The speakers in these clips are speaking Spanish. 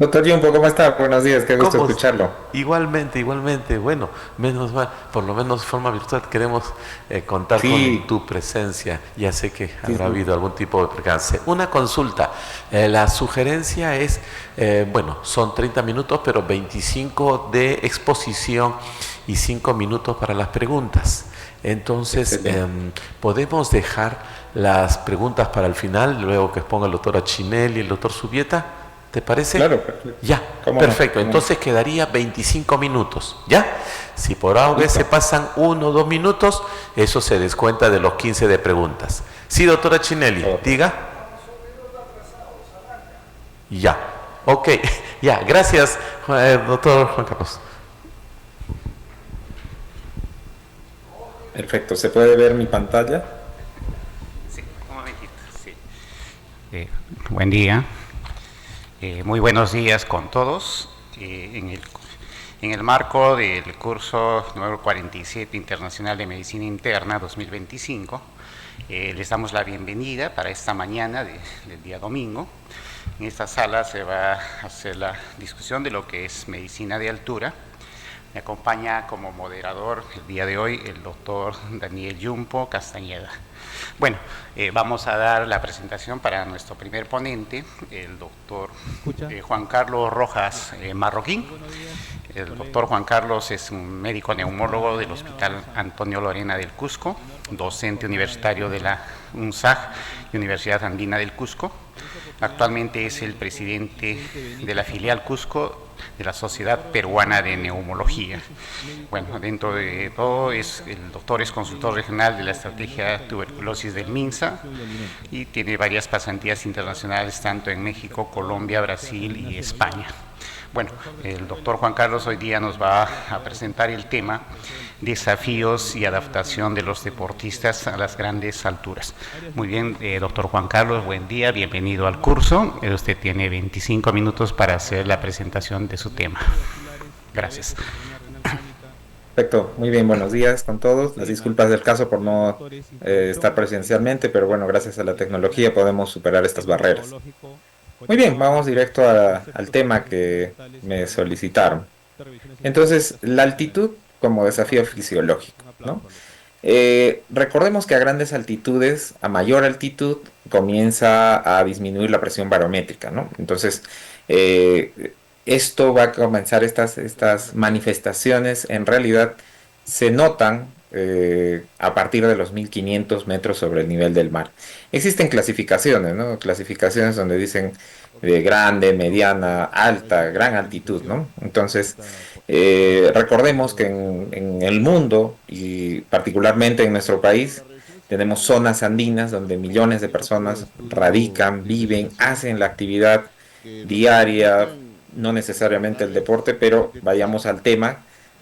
Doctor Jun, ¿cómo está? Buenos días, qué gusto ¿Cómo? escucharlo. Igualmente, igualmente. Bueno, menos mal, por lo menos de forma virtual queremos contar con Sí, tu presencia. Ya sé que sí, habrá sí. habido algún tipo de percance. Una consulta. La sugerencia es, bueno, son 30 minutos, pero 25 de exposición y 5 minutos para las preguntas. Entonces, Excelente. podemos dejar las preguntas para el final, luego que exponga el doctor Achinel y el doctor Subieta. ¿Te parece? Claro, perfecto. Ya, ¿Cómo no? perfecto. ¿Cómo no? Entonces quedaría 25 minutos. ¿Ya? Si por A o B se Listo. pasan 1 o 2 minutos, eso se descuenta de los 15 de preguntas. Sí, doctora Chinelli, Ok. diga. Ya. Ok, ya. Gracias, doctor Juan Carlos. Perfecto. ¿Se puede ver mi pantalla? Sí, un momentito, sí. Eh, Buen día, muy buenos días con todos. En el marco del curso número 47 Internacional de Medicina Interna 2025, les damos la bienvenida para esta mañana del día domingo. En esta sala se va a hacer la discusión de lo que es medicina de altura. Me acompaña como moderador el día de hoy el doctor Daniel Yumpo Castañeda. Bueno, vamos a dar la presentación para nuestro primer ponente, el doctor Juan Carlos Rojas Marroquín. El doctor Juan Carlos es un médico neumólogo del Hospital Antonio Lorena del Cusco, docente universitario de la UNSAG y Universidad Andina del Cusco. Actualmente es el presidente de la filial Cusco de la Sociedad Peruana de Neumología. Bueno, dentro de todo, el doctor es consultor regional de la estrategia tuberculosis del MINSA y tiene varias pasantías internacionales tanto en México, Colombia, Brasil y España. Bueno, el doctor Juan Carlos hoy día nos va a presentar el tema desafíos y adaptación de los deportistas a las grandes alturas. Muy bien, doctor Juan Carlos, buen día, bienvenido al curso. Usted tiene 25 minutos para hacer la presentación de su tema. Gracias. Perfecto. Muy bien, buenos días con todos. Las disculpas del caso por no estar presencialmente, pero bueno, gracias a la tecnología podemos superar estas barreras. Muy bien, vamos directo al tema que me solicitaron. Entonces, la altitud como desafío fisiológico, ¿no? Recordemos que a grandes altitudes, a mayor altitud, comienza a disminuir la presión barométrica, ¿no? Entonces, esto va a comenzar, estas manifestaciones en realidad se notan a partir de los 1500 metros sobre el nivel del mar. Existen clasificaciones, ¿no? Clasificaciones donde dicen de grande, mediana, alta, gran altitud, ¿no? Entonces, recordemos que en el mundo y particularmente en nuestro país tenemos zonas andinas donde millones de personas radican, viven, hacen la actividad diaria, no necesariamente el deporte, pero vayamos al tema,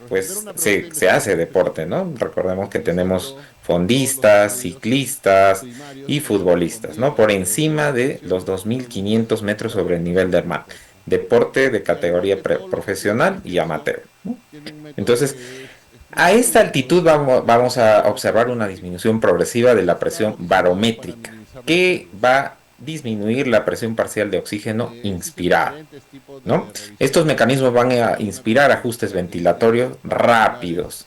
pues se hace deporte, ¿no? Recordemos que tenemos fondistas, ciclistas y futbolistas, ¿no? Por encima de los 2500 metros sobre el nivel del mar. Deporte de categoría profesional y amateur, ¿no? Entonces, a esta altitud vamos a observar una disminución progresiva de la presión barométrica, que va a disminuir la presión parcial de oxígeno inspirada, ¿no? Estos mecanismos van a inspirar ajustes ventilatorios rápidos,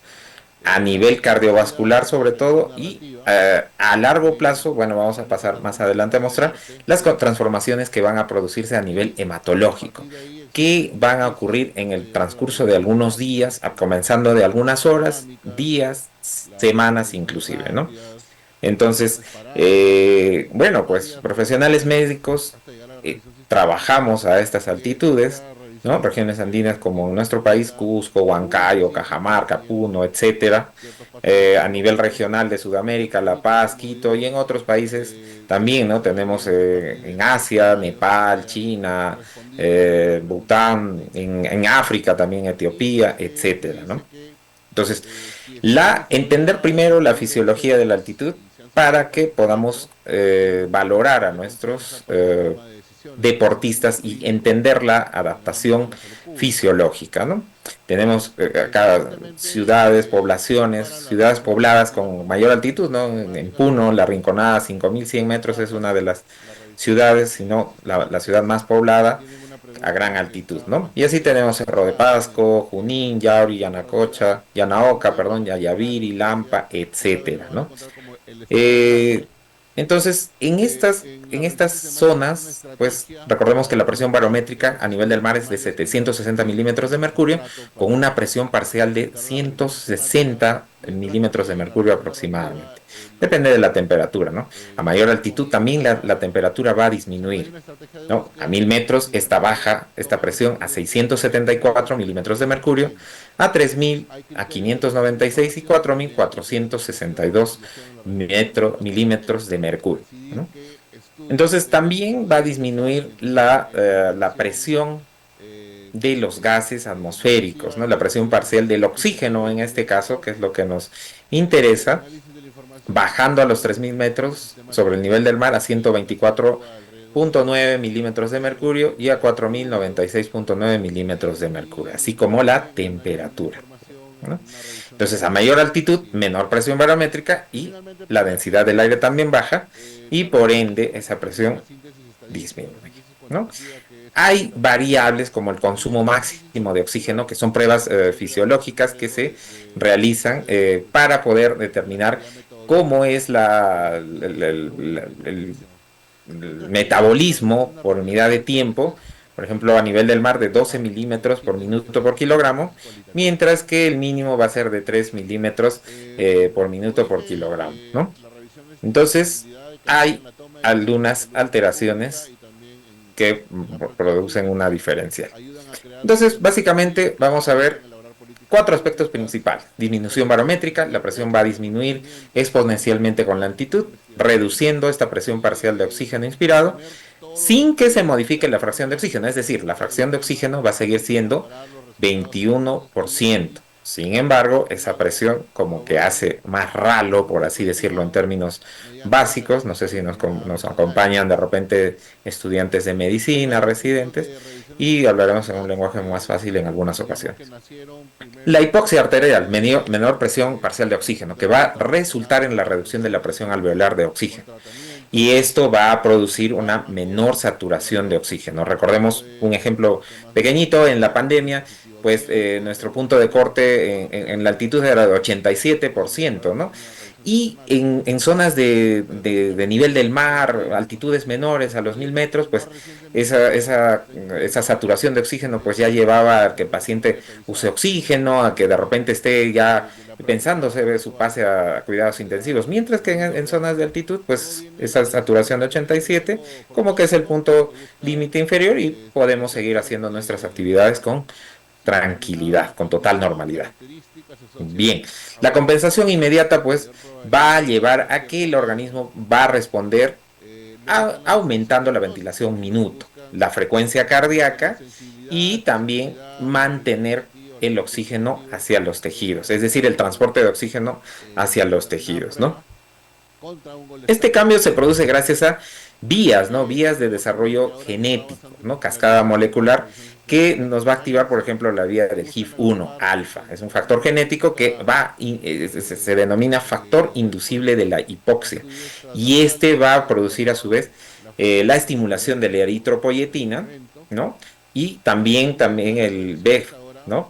a nivel cardiovascular sobre todo y a largo plazo, bueno, vamos a pasar más adelante a mostrar las transformaciones que van a producirse a nivel hematológico, que van a ocurrir en el transcurso de algunos días, comenzando de algunas horas, días, semanas inclusive, ¿no? Entonces, bueno, pues profesionales médicos trabajamos a estas altitudes, ¿no? Regiones andinas como en nuestro país, Cusco, Huancayo, Cajamarca, Puno, etcétera. A nivel regional de Sudamérica, La Paz, Quito y en otros países también, ¿no? Tenemos en Asia, Nepal, China, Bután, en África también, Etiopía, etcétera, ¿no? Entonces, entender primero la fisiología de la altitud para que podamos valorar a nuestros deportistas y entender la adaptación fisiológica, ¿no? Tenemos acá ciudades pobladas con mayor altitud, ¿no? En Puno, La Rinconada, 5100 metros es una de las ciudades, si no la ciudad más poblada, a gran altitud, ¿no? Y así tenemos Cerro de Pasco, Junín, Yauri, Yanacocha, Yanaoca, perdón, Yayaviri, Lampa, etcétera, ¿no? Eh, entonces, en estas zonas, pues recordemos que la presión barométrica a nivel del mar es de 760 milímetros de mercurio, con una presión parcial de 160 milímetros de mercurio aproximadamente. Depende de la temperatura, ¿no? A mayor altitud también la temperatura va a disminuir, ¿no? A 1000 metros esta presión a 674 milímetros de mercurio, a 3000, a 596 y 4462 milímetros de mercurio, ¿no? Entonces también va a disminuir la presión de los gases atmosféricos, ¿no? La presión parcial del oxígeno en este caso, que es lo que nos interesa, bajando a los 3000 metros sobre el nivel del mar a 124,9 milímetros de mercurio y a 4096,9 milímetros de mercurio, así como la temperatura, ¿no? Entonces, a mayor altitud, menor presión barométrica y la densidad del aire también baja y por ende esa presión disminuye, ¿no? Hay variables como el consumo máximo de oxígeno, que son pruebas fisiológicas que se realizan para poder determinar cómo es el metabolismo por unidad de tiempo, por ejemplo, a nivel del mar de 12 milímetros por minuto por kilogramo, mientras que el mínimo va a ser de 3 milímetros por minuto por kilogramo, ¿no? Entonces, hay algunas alteraciones que producen una diferencia. Entonces, básicamente, vamos a ver cuatro aspectos principales. Disminución barométrica, la presión va a disminuir exponencialmente con la altitud, reduciendo esta presión parcial de oxígeno inspirado, sin que se modifique la fracción de oxígeno, es decir, la fracción de oxígeno va a seguir siendo 21%. Sin embargo, esa presión como que hace más ralo, por así decirlo en términos básicos, no sé si nos acompañan de repente estudiantes de medicina, residentes, y hablaremos en un lenguaje más fácil en algunas ocasiones. La hipoxia arterial, menor presión parcial de oxígeno, que va a resultar en la reducción de la presión alveolar de oxígeno. Y esto va a producir una menor saturación de oxígeno. Recordemos un ejemplo pequeñito en la pandemia, pues nuestro punto de corte en la altitud era de 87%, ¿no? Y en zonas de nivel del mar, altitudes menores a los 1000 metros, pues esa saturación de oxígeno pues ya llevaba a que el paciente use oxígeno, a que de repente esté ya pensándose su pase a cuidados intensivos, mientras que en zonas de altitud, pues esa saturación de 87 como que es el punto límite inferior y podemos seguir haciendo nuestras actividades con tranquilidad, con total normalidad. Bien, la compensación inmediata pues va a llevar a que el organismo va a responder aumentando la ventilación minuto, la frecuencia cardíaca y también mantener el oxígeno hacia los tejidos, es decir, el transporte de oxígeno hacia los tejidos, ¿no? Este cambio se produce gracias a vías, ¿no? Vías de desarrollo genético, ¿no? Cascada molecular que nos va a activar, por ejemplo, la vía del HIF-1 alfa. Es un factor genético que se denomina factor inducible de la hipoxia. Y este va a producir a su vez la estimulación de la eritropoyetina, ¿no? Y también el BEF, ¿no?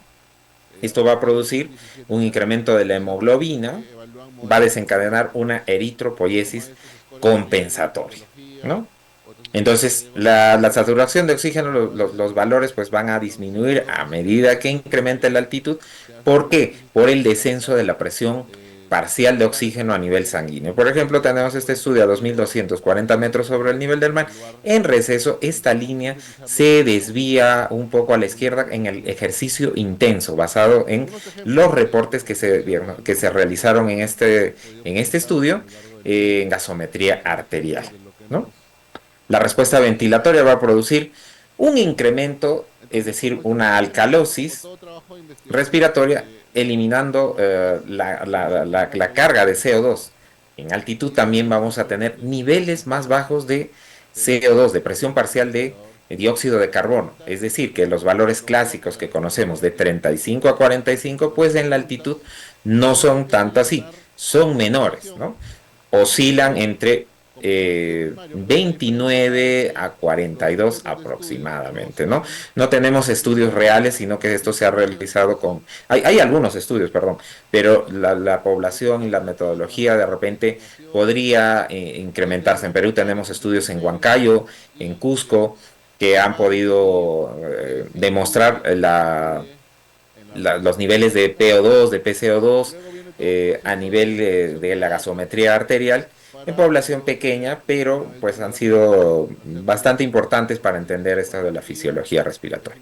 Esto va a producir un incremento de la hemoglobina, va a desencadenar una eritropoiesis compensatoria, ¿no? Entonces, la saturación de oxígeno, los valores pues van a disminuir a medida que incremente la altitud. ¿Por qué? Por el descenso de la presión parcial de oxígeno a nivel sanguíneo. Por ejemplo, tenemos este estudio a 2240 metros sobre el nivel del mar. En receso, esta línea se desvía un poco a la izquierda en el ejercicio intenso, basado en los reportes que se realizaron en este estudio en gasometría arterial, ¿no? La respuesta ventilatoria va a producir un incremento, es decir, una alcalosis respiratoria, eliminando la carga de CO2. En altitud también vamos a tener niveles más bajos de CO2, de presión parcial de dióxido de carbono. Es decir, que los valores clásicos que conocemos de 35 a 45, pues en la altitud no son tanto así, son menores, ¿no? Oscilan entre 29 a 42 aproximadamente, ¿no? No tenemos estudios reales, sino que esto se ha realizado con... Hay algunos estudios, perdón, pero la población y la metodología de repente podría incrementarse. En Perú tenemos estudios en Huancayo, en Cusco, que han podido demostrar los niveles de PO2, de PCO2, a nivel de la gasometría arterial en población pequeña, pero pues han sido bastante importantes para entender esto de la fisiología respiratoria.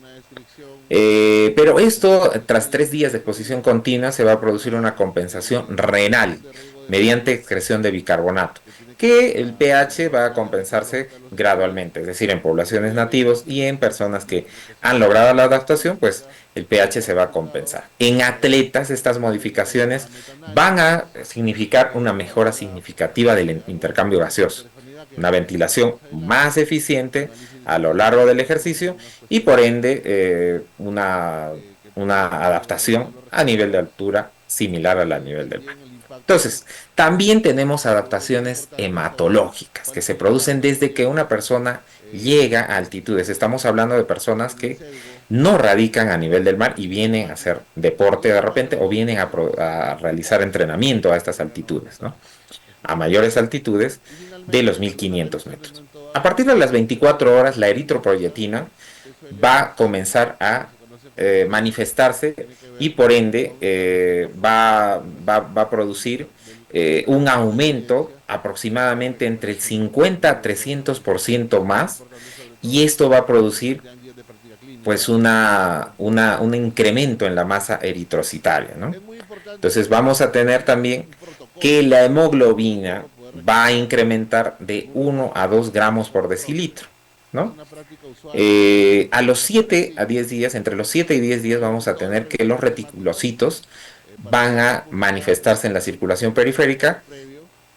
Pero esto, tras 3 días de exposición continua, se va a producir una compensación renal mediante excreción de bicarbonato, que el pH va a compensarse gradualmente, es decir, en poblaciones nativos y en personas que han logrado la adaptación, pues el pH se va a compensar. En atletas, estas modificaciones van a significar una mejora significativa del intercambio gaseoso, una ventilación más eficiente a lo largo del ejercicio y por ende una adaptación a nivel de altura similar a la nivel del mar. Entonces, también tenemos adaptaciones hematológicas que se producen desde que una persona llega a altitudes. Estamos hablando de personas que no radican a nivel del mar y vienen a hacer deporte de repente o vienen a realizar entrenamiento a estas altitudes, ¿no? A mayores altitudes de los 1500 metros. A partir de las 24 horas, la eritropoyetina va a comenzar a manifestarse y por ende va a producir un aumento aproximadamente entre el 50 a 300% más, y esto va a producir pues un incremento en la masa eritrocitaria, ¿no? Entonces vamos a tener también que la hemoglobina va a incrementar de 1 a 2 gramos por decilitro, ¿no? A los 7 a 10 días, entre los 7 y 10 días, vamos a tener que los reticulocitos van a manifestarse en la circulación periférica,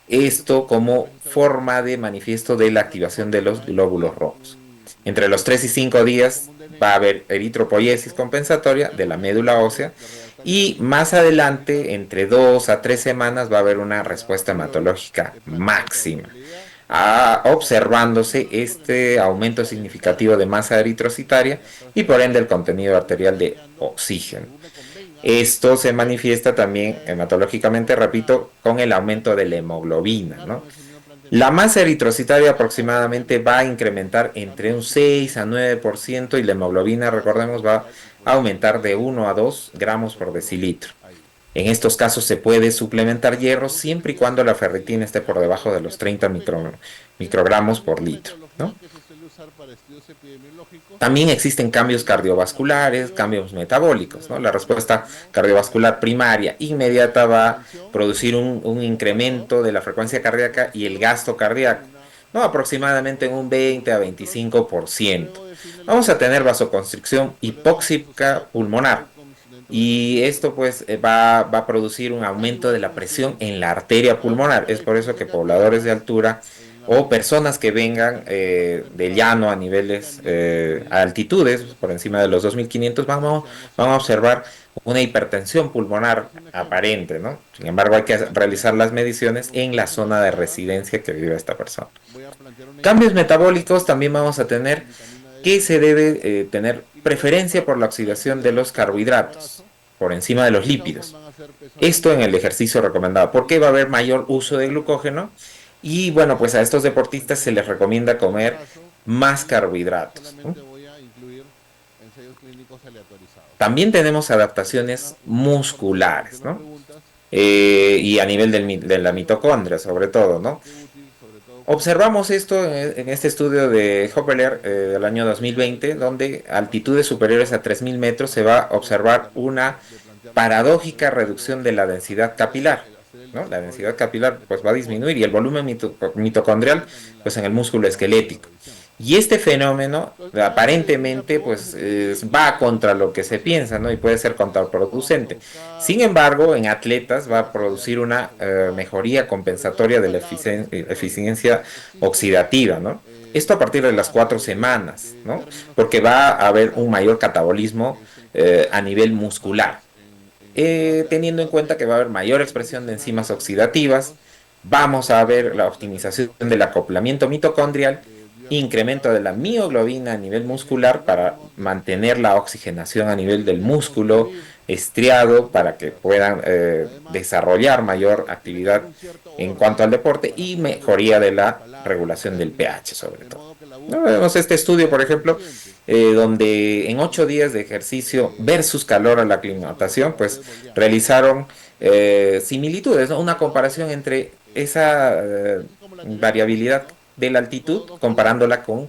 esto como forma de manifiesto de la activación de los glóbulos rojos. Entre los 3 y 5 días va a haber eritropoiesis compensatoria de la médula ósea y más adelante, entre 2 a 3 semanas, va a haber una respuesta hematológica máxima, observándose este aumento significativo de masa eritrocitaria y por ende el contenido arterial de oxígeno. Esto se manifiesta también hematológicamente, repito, con el aumento de la hemoglobina, ¿no? La masa eritrocitaria aproximadamente va a incrementar entre un 6 a 9% y la hemoglobina, recordemos, va a aumentar de 1 a 2 gramos por decilitro. En estos casos se puede suplementar hierro siempre y cuando la ferritina esté por debajo de los 30 microgramos por litro, ¿no? También existen cambios cardiovasculares, cambios metabólicos, ¿no? La respuesta cardiovascular primaria inmediata va a producir un incremento de la frecuencia cardíaca y el gasto cardíaco, ¿no? Aproximadamente en un 20 a 25%. Vamos a tener vasoconstricción hipóxica pulmonar. Y esto pues va a producir un aumento de la presión en la arteria pulmonar. Es por eso que pobladores de altura o personas que vengan de llano a niveles, a altitudes por encima de los 2500, vamos a observar una hipertensión pulmonar aparente, ¿no? Sin embargo, hay que realizar las mediciones en la zona de residencia que vive esta persona. Cambios metabólicos también vamos a tener que se debe tener preferencia por la oxidación de los carbohidratos por encima de los lípidos. Esto en el ejercicio recomendado, porque va a haber mayor uso de glucógeno y bueno, pues a estos deportistas se les recomienda comer más carbohidratos, ¿no? También tenemos adaptaciones musculares, ¿no? Y a nivel de la mitocondria, sobre todo, ¿no? Observamos esto en este estudio de Hoppeler del año 2020, donde a altitudes superiores a 3000 metros se va a observar una paradójica reducción de la densidad capilar, ¿no? La densidad capilar pues va a disminuir y el volumen mitocondrial pues en el músculo esquelético. Y este fenómeno aparentemente pues va contra lo que se piensa, ¿no? Y puede ser contraproducente. Sin embargo, en atletas va a producir una mejoría compensatoria de la eficiencia oxidativa, ¿no? Esto a partir de las 4 semanas, ¿no? Porque va a haber un mayor catabolismo a nivel muscular. Teniendo en cuenta que va a haber mayor expresión de enzimas oxidativas, vamos a ver la optimización del acoplamiento mitocondrial, incremento de la mioglobina a nivel muscular para mantener la oxigenación a nivel del músculo estriado para que puedan desarrollar mayor actividad en cuanto al deporte y mejoría de la regulación del pH sobre todo. ¿No? Vemos este estudio, por ejemplo, donde en 8 días de ejercicio versus calor a la aclimatación, pues realizaron similitudes, ¿no? Una comparación entre esa variabilidad de la altitud comparándola con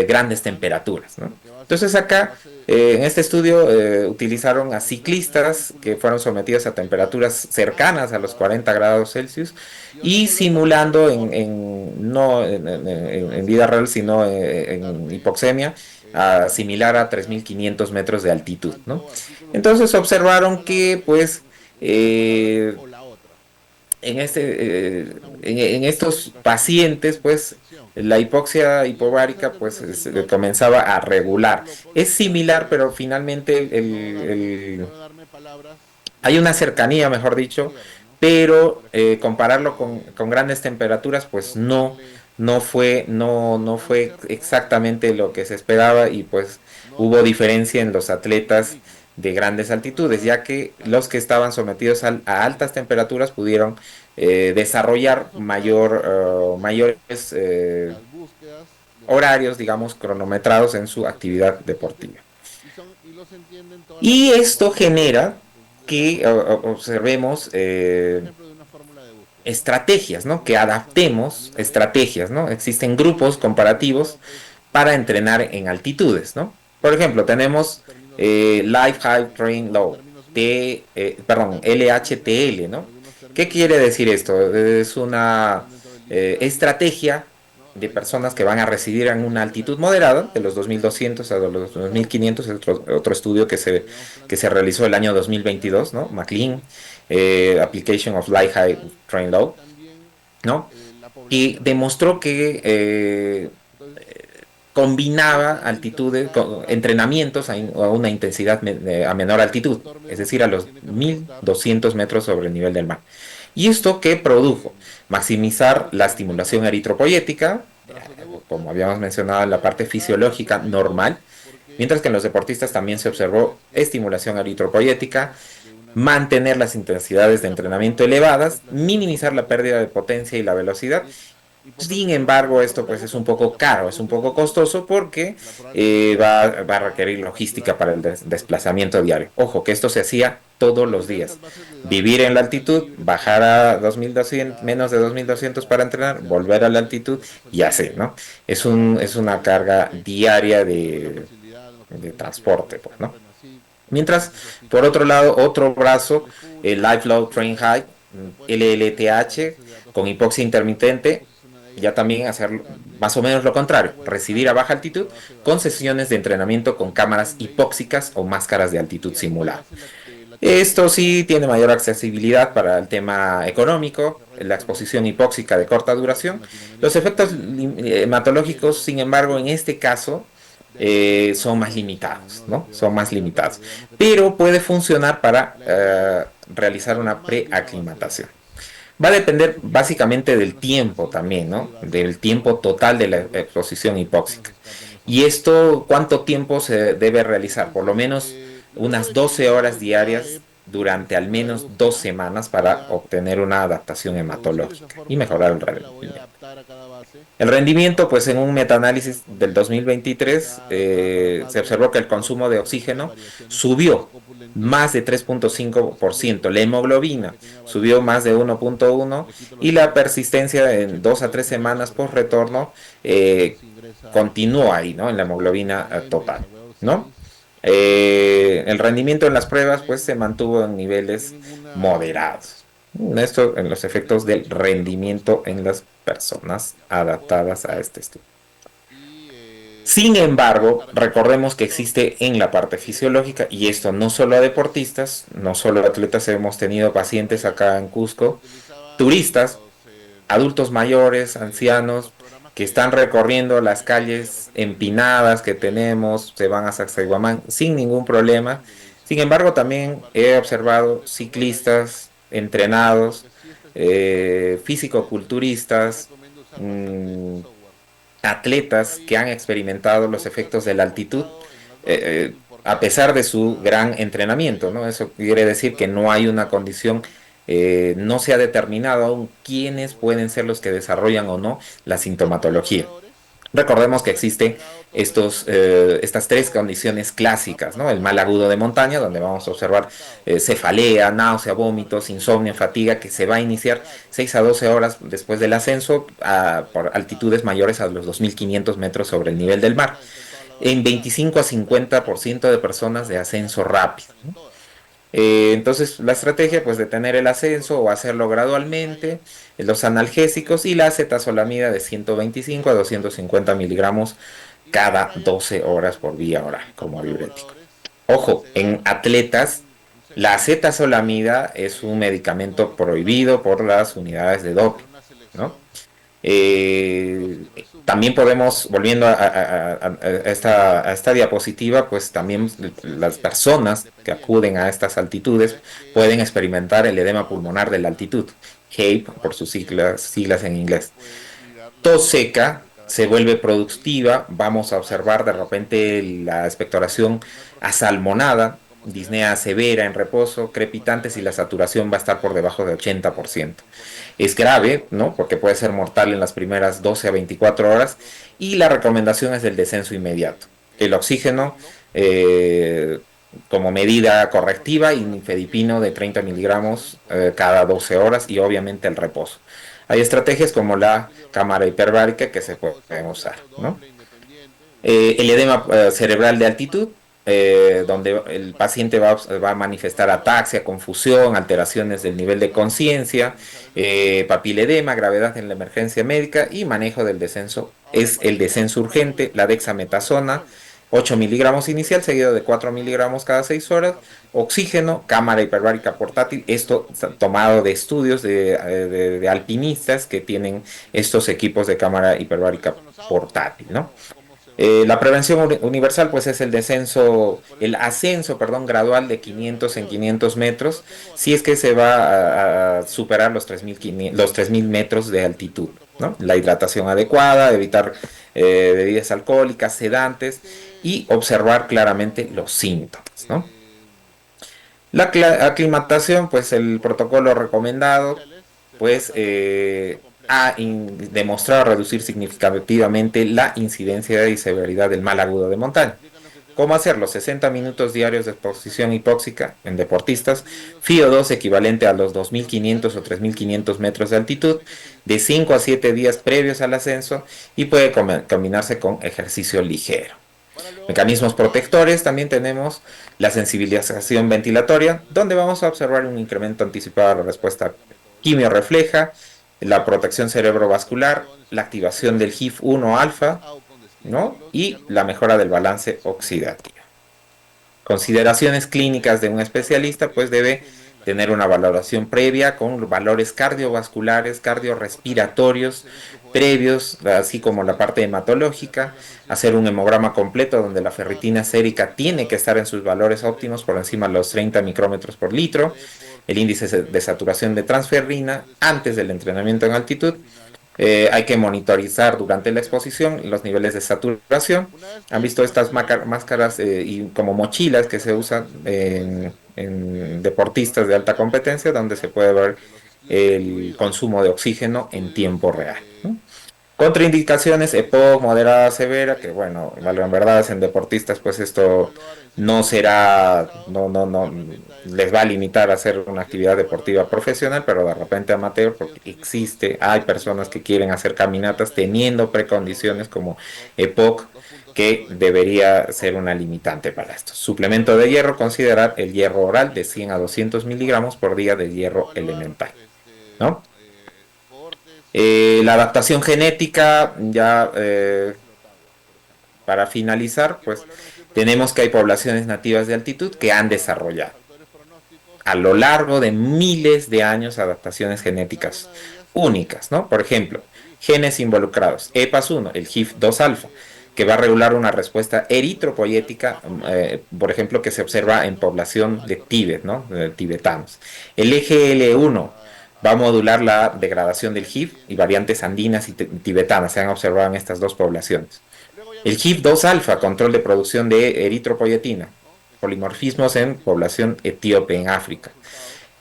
grandes temperaturas, ¿no? Entonces acá, en este estudio, utilizaron a ciclistas que fueron sometidos a temperaturas cercanas a los 40 grados Celsius y simulando no en vida real, sino en hipoxemia, similar a 3.500 metros de altitud, ¿no? Entonces observaron que, pues, eh, en estos pacientes, pues, la hipoxia hipobaríca, pues, comenzaba a regular. Es similar, pero finalmente hay una cercanía, mejor dicho, pero compararlo con grandes temperaturas, pues no fue exactamente lo que se esperaba y pues hubo diferencia en los atletas de grandes altitudes, ya que los que estaban sometidos a altas temperaturas pudieron desarrollar mayores horarios, digamos, cronometrados en su actividad deportiva. Y esto genera que observemos estrategias, ¿no? Que adaptemos estrategias, ¿no? Existen grupos comparativos para entrenar en altitudes, ¿no? Por ejemplo, tenemos Live High Train Low, LHTL, ¿no? ¿Qué quiere decir esto? Es una estrategia de personas que van a residir en una altitud moderada, de los 2.200 a los 2.500, es otro estudio que se realizó el año 2022, ¿no? McLean, Application of Light High Train Low, ¿no? Y demostró que combinaba altitudes, entrenamientos a una intensidad a menor altitud, es decir, a los 1.200 metros sobre el nivel del mar. ¿Y esto qué produjo? Maximizar la estimulación eritropoyética, como habíamos mencionado en la parte fisiológica normal, mientras que en los deportistas también se observó estimulación eritropoyética, mantener las intensidades de entrenamiento elevadas, minimizar la pérdida de potencia y la velocidad. Sin embargo, esto pues es un poco caro, es un poco costoso porque va a requerir logística para el desplazamiento diario. Ojo, que esto se hacía todos los días. Vivir en la altitud, bajar a 2.200, menos de 2.200 para entrenar, volver a la altitud y así, ¿no? Es una carga diaria de transporte, pues, ¿no? Mientras, por otro lado, otro brazo, el Live Low Train High, LLTH, con hipoxia intermitente, ya también hacer más o menos lo contrario, residir a baja altitud con sesiones de entrenamiento con cámaras hipóxicas o máscaras de altitud simulada. Esto sí tiene mayor accesibilidad para el tema económico, la exposición hipóxica de corta duración. Los efectos hematológicos, sin embargo, en este caso son más limitados, ¿no? Son más limitados. Pero puede funcionar para realizar una preaclimatación. Va a depender básicamente del tiempo también, ¿no? Del tiempo total de la exposición hipóxica. Y esto, ¿cuánto tiempo se debe realizar? Por lo menos unas 12 horas diarias durante al menos 2 semanas para obtener una adaptación hematológica y mejorar el rendimiento. El rendimiento, pues en un metaanálisis del 2023 se observó que el consumo de oxígeno subió más de 3.5%, la hemoglobina subió más de 1.1 y la persistencia en 2 a 3 semanas post retorno continuó ahí, ¿no? En la hemoglobina total, ¿no? El rendimiento en las pruebas pues se mantuvo en niveles moderados. Esto en los efectos del rendimiento en las personas adaptadas a este estudio. Sin embargo, recordemos que existe en la parte fisiológica, y esto no solo a deportistas, no solo a atletas, hemos tenido pacientes acá en Cusco, turistas, adultos mayores, ancianos, que están recorriendo las calles empinadas que tenemos, se van a Sacsayhuamán sin ningún problema. Sin embargo, también he observado ciclistas entrenados físico-culturistas, mm, atletas que han experimentado los efectos de la altitud, a pesar de su gran entrenamiento, ¿no? Eso quiere decir que no hay una condición, no se ha determinado aún quiénes pueden ser los que desarrollan o no la sintomatología. Recordemos que existen estas tres condiciones clásicas, ¿no? El mal agudo de montaña, donde vamos a observar cefalea, náusea, vómitos, insomnio, fatiga, que se va a iniciar 6 a 12 horas después del ascenso por altitudes mayores a los 2.500 metros sobre el nivel del mar, en 25 a 50% de personas de ascenso rápido, ¿no? Entonces, la estrategia, pues, detener el ascenso o hacerlo gradualmente, los analgésicos y la acetazolamida de 125 a 250 miligramos cada 12 horas por vía oral como diurético. Ojo, en atletas, la acetazolamida es un medicamento prohibido por las unidades de doping, ¿no? Eh, También podemos, volviendo a esta diapositiva, pues también las personas que acuden a estas altitudes pueden experimentar el edema pulmonar de la altitud, HAPE por sus siglas en inglés. Tos seca se vuelve productiva, vamos a observar de repente la expectoración asalmonada, disnea severa en reposo, crepitantes y la saturación va a estar por debajo de 80%. Es grave, ¿no? Porque puede ser mortal en las primeras 12 a 24 horas y la recomendación es el descenso inmediato. El oxígeno como medida correctiva y nifedipino de 30 miligramos cada 12 horas y obviamente el reposo. Hay estrategias como la cámara hiperbárica que se pueden usar, ¿no? El edema cerebral de altitud, donde el paciente va a manifestar ataxia, confusión, alteraciones del nivel de conciencia, papiledema, gravedad en la emergencia médica y manejo del descenso. Es el descenso urgente, la dexametasona, 8 miligramos inicial, seguido de 4 miligramos cada 6 horas, oxígeno, cámara hiperbárica portátil, esto tomado de estudios de alpinistas que tienen estos equipos de cámara hiperbárica portátil, ¿no? La prevención universal, pues es el ascenso, perdón, gradual de 500 en 500 metros, si es que se va a superar los 3.000 metros de altitud, ¿no? La hidratación adecuada, evitar bebidas alcohólicas, sedantes y observar claramente los síntomas, ¿no? La aclimatación, pues el protocolo recomendado, pues ha demostrado reducir significativamente la incidencia y severidad del mal agudo de montaña. ¿Cómo hacerlo? 60 minutos diarios de exposición hipóxica en deportistas, FIO2 equivalente a los 2.500 o 3.500 metros de altitud, de 5 a 7 días previos al ascenso y puede combinarse con ejercicio ligero. Mecanismos protectores, también tenemos la sensibilización ventilatoria, donde vamos a observar un incremento anticipado de la respuesta quimiorrefleja, la protección cerebrovascular, la activación del HIF-1 alfa, ¿no? Y la mejora del balance oxidativo. Consideraciones clínicas de un especialista, pues debe tener una valoración previa con valores cardiovasculares, cardiorrespiratorios previos, así como la parte hematológica, hacer un hemograma completo donde la ferritina sérica tiene que estar en sus valores óptimos por encima de los 30 micrómetros por litro, el índice de saturación de transferrina antes del entrenamiento en altitud. Hay que monitorizar durante la exposición los niveles de saturación. Han visto estas máscaras y como mochilas que se usan en deportistas de alta competencia, donde se puede ver el consumo de oxígeno en tiempo real, ¿no? Contraindicaciones, EPOC, moderada, severa, que bueno, en verdad en deportistas pues esto no será, no, les va a limitar a hacer una actividad deportiva profesional, pero de repente amateur, porque hay personas que quieren hacer caminatas teniendo precondiciones como EPOC, que debería ser una limitante para esto. Suplemento de hierro, considerar el hierro oral de 100 a 200 miligramos por día de hierro elemental, ¿no? La adaptación genética, ya para finalizar, pues tenemos que hay poblaciones nativas de altitud que han desarrollado a lo largo de miles de años adaptaciones genéticas únicas, ¿no? Por ejemplo, genes involucrados, EPAS1, el HIF2 alfa, que va a regular una respuesta eritropoyética, por ejemplo, que se observa en población de Tíbet, ¿no? De tibetanos. El EGL1, va a modular la degradación del HIV y variantes andinas y tibetanas se han observado en estas dos poblaciones. El HIF-2-alfa, control de producción de eritropoyetina, polimorfismos en población etíope en África.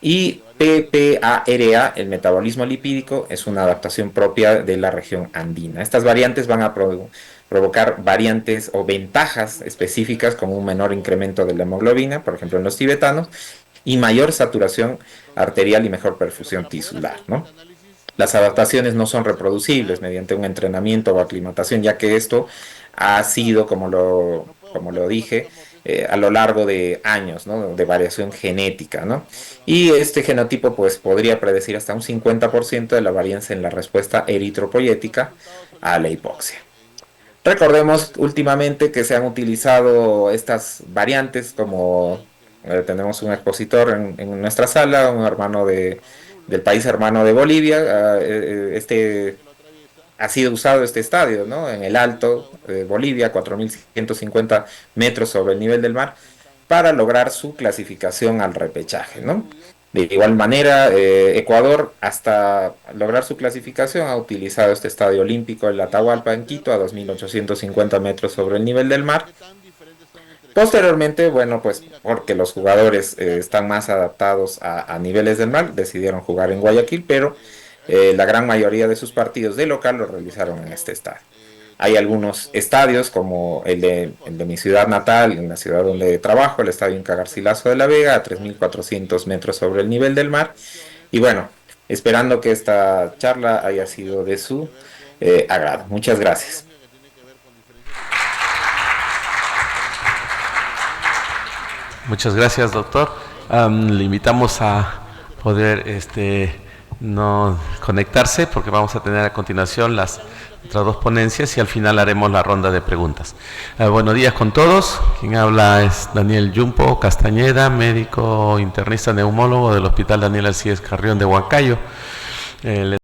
Y PPARA, el metabolismo lipídico, es una adaptación propia de la región andina. Estas variantes van a provocar variantes o ventajas específicas como un menor incremento de la hemoglobina, por ejemplo en los tibetanos, y mayor saturación arterial y mejor perfusión tisular, ¿no? Las adaptaciones no son reproducibles mediante un entrenamiento o aclimatación, ya que esto ha sido, como lo dije, a lo largo de años, ¿no? De variación genética, ¿no? Y este genotipo pues, podría predecir hasta un 50% de la varianza en la respuesta eritropoyética a la hipoxia. Recordemos últimamente que se han utilizado estas variantes como tenemos un expositor en nuestra sala, un hermano del país hermano de Bolivia. Ha sido usado este estadio, ¿no? En el Alto de Bolivia, 4.150 metros sobre el nivel del mar, para lograr su clasificación al repechaje, ¿no? De igual manera, Ecuador, hasta lograr su clasificación, ha utilizado este estadio olímpico, el Atahualpa, en Quito, a 2.850 metros sobre el nivel del mar. Posteriormente, bueno, pues porque los jugadores están más adaptados a niveles del mar, decidieron jugar en Guayaquil, pero la gran mayoría de sus partidos de local lo realizaron en este estadio. Hay algunos estadios como el de mi ciudad natal, en la ciudad donde trabajo, el estadio Inca Garcilaso de la Vega, a 3.400 metros sobre el nivel del mar. Y bueno, esperando que esta charla haya sido de su agrado. Muchas gracias. Muchas gracias, doctor. Le invitamos a poder no conectarse porque vamos a tener a continuación las otras dos ponencias y al final haremos la ronda de preguntas. Buenos días con todos. Quien habla es Daniel Yumpo Castañeda, médico internista neumólogo del Hospital Daniel Alcides Carrión de Huancayo.